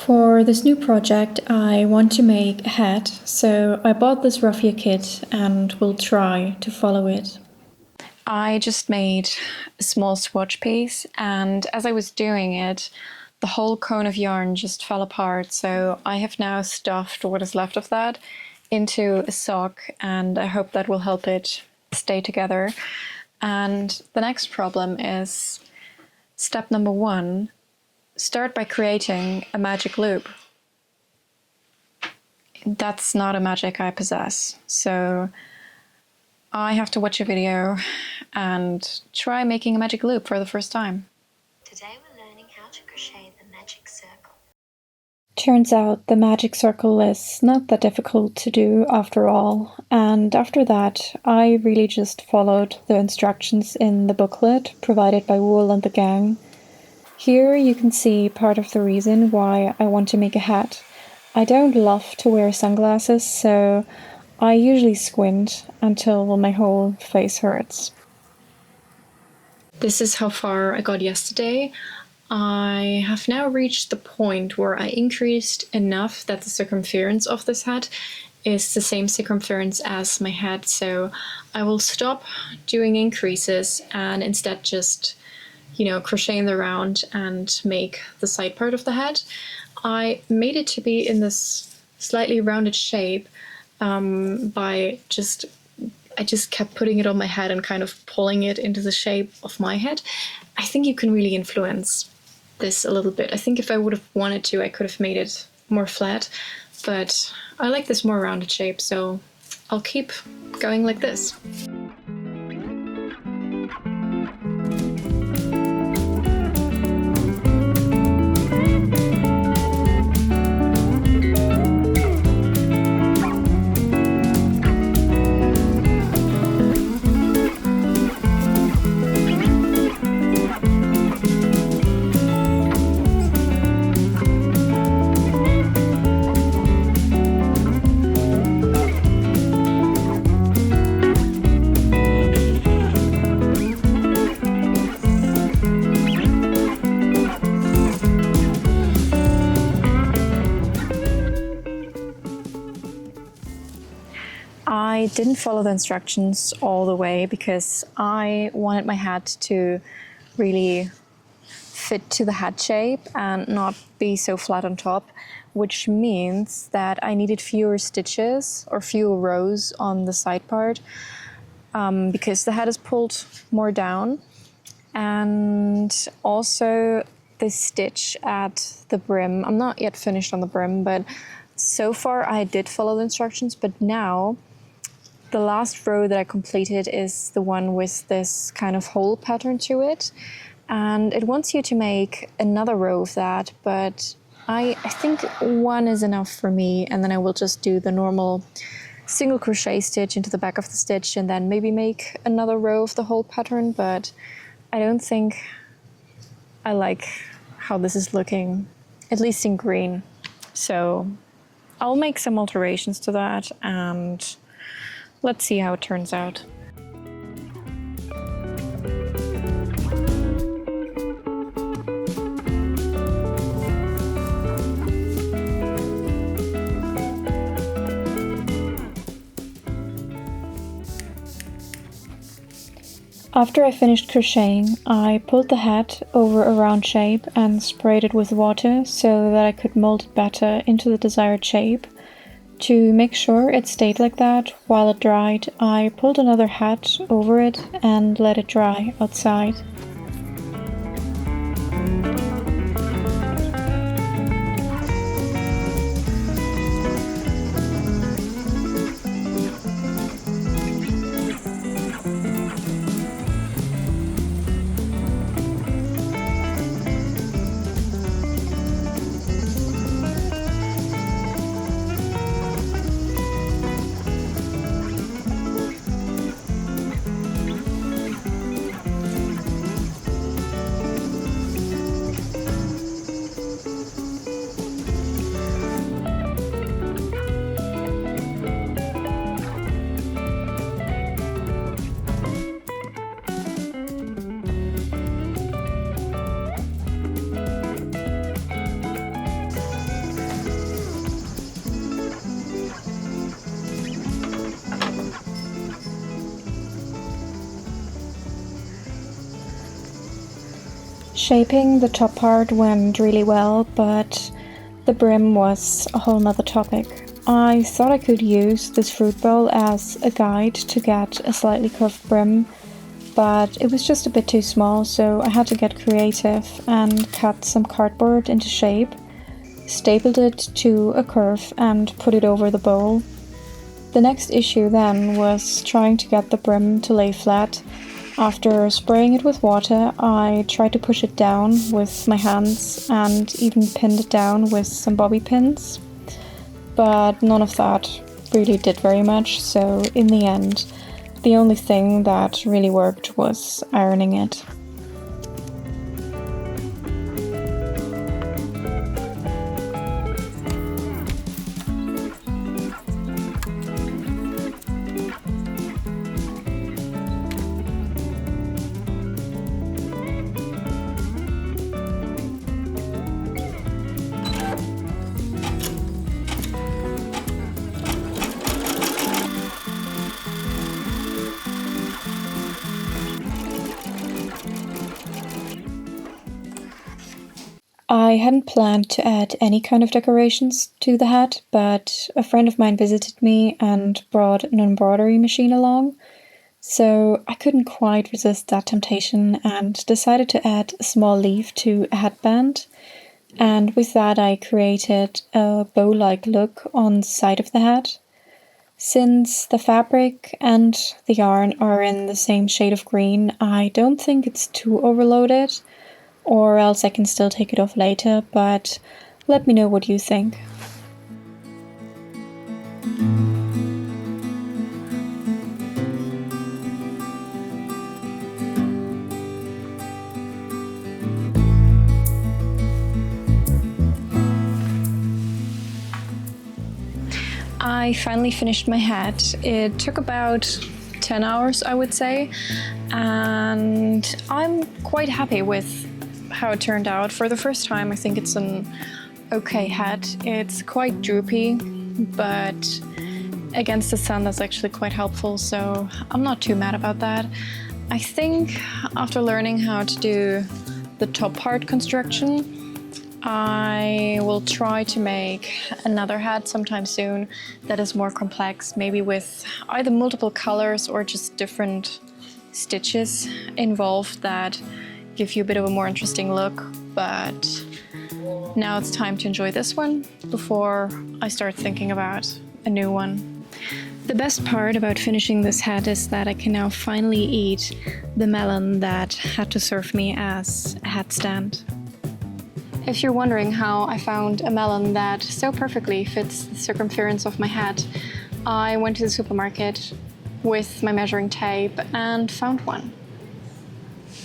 For this new project, I want to make a hat, so I bought this Raffia kit and will try to follow it. I just made a small swatch piece, and as I was doing it, the whole cone of yarn just fell apart, so I have now stuffed what is left of that into a sock, and I hope that will help it stay together. And the next problem is step number 1. Start by creating a magic loop. That's not a magic I possess, so I have to watch a video and try making a magic loop for the first time. Today we're learning how to crochet the magic circle. Turns out the magic circle is not that difficult to do after all, and after that I really just followed the instructions in the booklet provided by Wool and the gang. Here you can see part of the reason why I want to make a hat. I don't love to wear sunglasses, so I usually squint until my whole face hurts. This is how far I got yesterday. I have now reached the point where I increased enough that the circumference of this hat is the same circumference as my head, so I will stop doing increases and instead just crochet in the round and make the side part of the hat. I made it to be in this slightly rounded shape I just kept putting it on my head and kind of pulling it into the shape of my head. I think you can really influence this a little bit. I think if I would have wanted to, I could have made it more flat, but I like this more rounded shape, so I'll keep going like this. I didn't follow the instructions all the way because I wanted my hat to really fit to the hat shape and not be so flat on top, which means that I needed fewer stitches or fewer rows on the side part because the hat is pulled more down, and also the stitch at the brim. I'm not yet finished on the brim, but so far I did follow the instructions, but now the last row that I completed is the one with this kind of hole pattern to it, and it wants you to make another row of that, but I think one is enough for me, and then I will just do the normal single crochet stitch into the back of the stitch and then maybe make another row of the hole pattern, but I don't think I like how this is looking, at least in green. So I'll make some alterations to that and let's see how it turns out. After I finished crocheting, I pulled the hat over a round shape and sprayed it with water so that I could mold it better into the desired shape. To make sure it stayed like that while it dried, I pulled another hat over it and let it dry outside. Shaping the top part went really well, but the brim was a whole nother topic. I thought I could use this fruit bowl as a guide to get a slightly curved brim, but it was just a bit too small, so I had to get creative and cut some cardboard into shape, stapled it to a curve and put it over the bowl. The next issue then was trying to get the brim to lay flat. After spraying it with water, I tried to push it down with my hands and even pinned it down with some bobby pins, but none of that really did very much, so in the end, the only thing that really worked was ironing it. I hadn't planned to add any kind of decorations to the hat, but a friend of mine visited me and brought an embroidery machine along, so I couldn't quite resist that temptation and decided to add a small leaf to a headband. And with that I created a bow-like look on the side of the hat. Since the fabric and the yarn are in the same shade of green, I don't think it's too overloaded, or else I can still take it off later, but let me know what you think. I finally finished my hat. It took about 10 hours, I would say, and I'm quite happy with how it turned out. For the first time, I think it's an okay hat. It's quite droopy, but against the sun that's actually quite helpful, so I'm not too mad about that. I think after learning how to do the top part construction, I will try to make another hat sometime soon that is more complex, maybe with either multiple colors or just different stitches involved that give you a bit of a more interesting look. But now it's time to enjoy this one before I start thinking about a new one. The best part about finishing this hat is that I can now finally eat the melon that had to serve me as a hat stand. If you're wondering how I found a melon that so perfectly fits the circumference of my hat, I went to the supermarket with my measuring tape and found one.